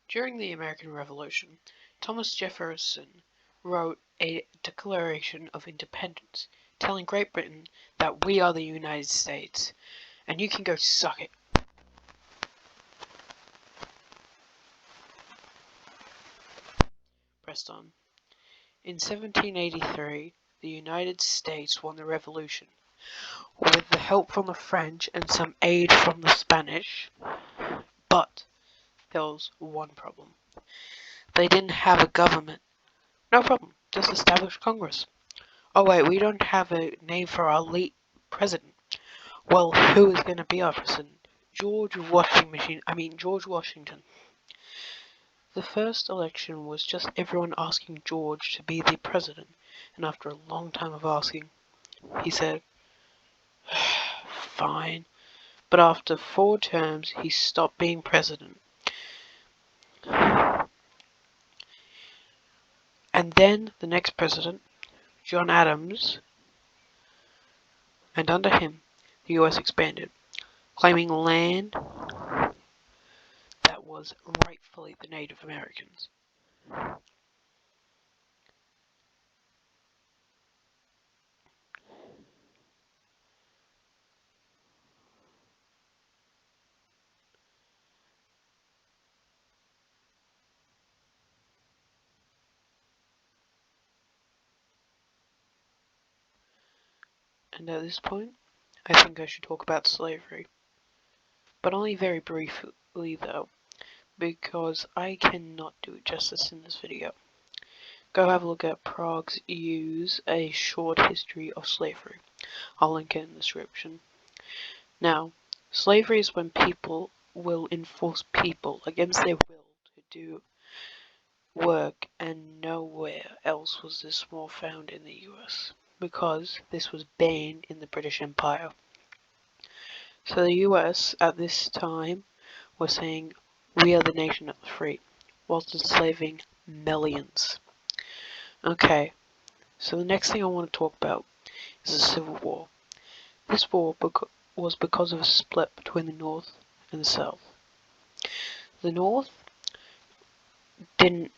During the American Revolution, Thomas Jefferson wrote a Declaration of Independence, telling Great Britain that we are the United States, and you can go suck it. Pressed on. In 1783, the United States won the Revolution, with the help from the French and some aid from the Spanish, but there was one problem. They didn't have a government. No problem, just establish Congress. Oh wait, we don't have a name for our late president. Well, who is going to be our president? George Washington. The first election was just everyone asking George to be the president, and after a long time of asking, he said, fine. But after 4 terms, he stopped being president. And then the next president, John Adams, and under him, the US expanded, claiming land that was rightfully the Native Americans. And at this point, I think I should talk about slavery. But only very briefly though, because I cannot do it justice in this video. Go have a look at pragerUs, a short history of slavery. I'll link it in the description. Now, slavery is when people will enforce people against their will to do work, and nowhere else was this more found in the US, because this was banned in the British Empire. So the US at this time was saying, we are the nation of the free, whilst enslaving millions. Okay, so the next thing I want to talk about is the Civil War. This war was because of a split between the North and the South. The North didn't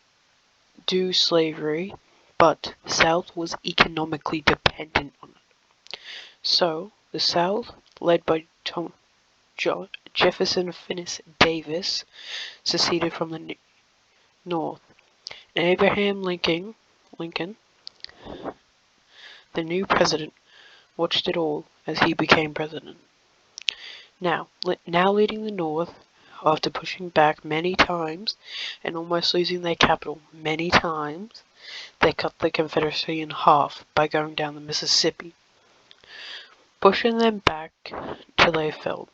do slavery, but the South was economically dependent on it. So, the South, led by Jefferson Phineas Davis, seceded from the North. And Abraham Lincoln, the new president, watched it all as he became president. Now leading the North, after pushing back many times and almost losing their capital many times, they cut the Confederacy in half by going down the Mississippi, pushing them back till they fell.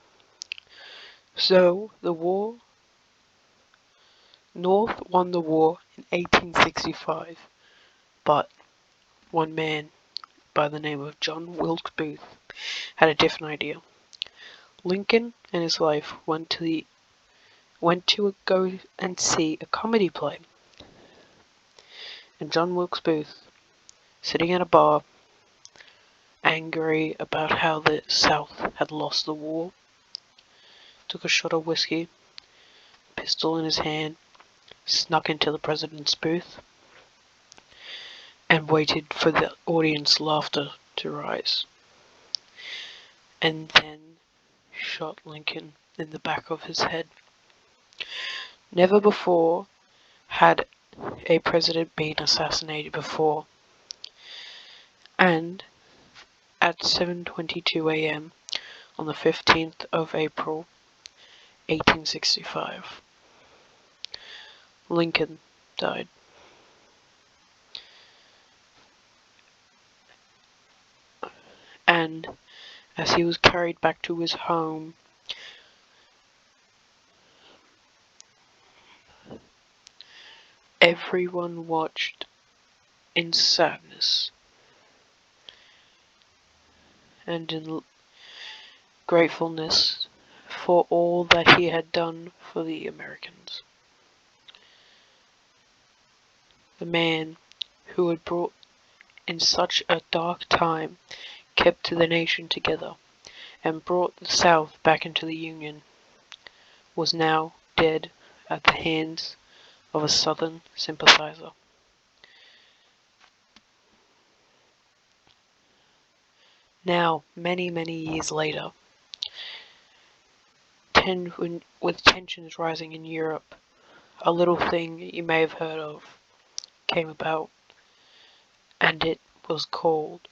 So the North won the war in 1865, but one man by the name of John Wilkes Booth had a different idea. Lincoln and his wife went to go and see a comedy play, and John Wilkes Booth, sitting at a bar, angry about how the South had lost the war, took a shot of whiskey, pistol in his hand, snuck into the president's booth, and waited for the audience laughter to rise, and then shot Lincoln in the back of his head. Never before had a president been assassinated before, and at 7:22 a.m. on the 15th of April, 1865, Lincoln died. And as he was carried back to his home, everyone watched in sadness and in gratefulness for all that he had done for the Americans. The man who had brought in such a dark time kept the nation together and brought the South back into the Union was now dead at the hands of a Southern sympathizer. Now, many, many years later, with tensions rising in Europe, a little thing you may have heard of came about, and it was called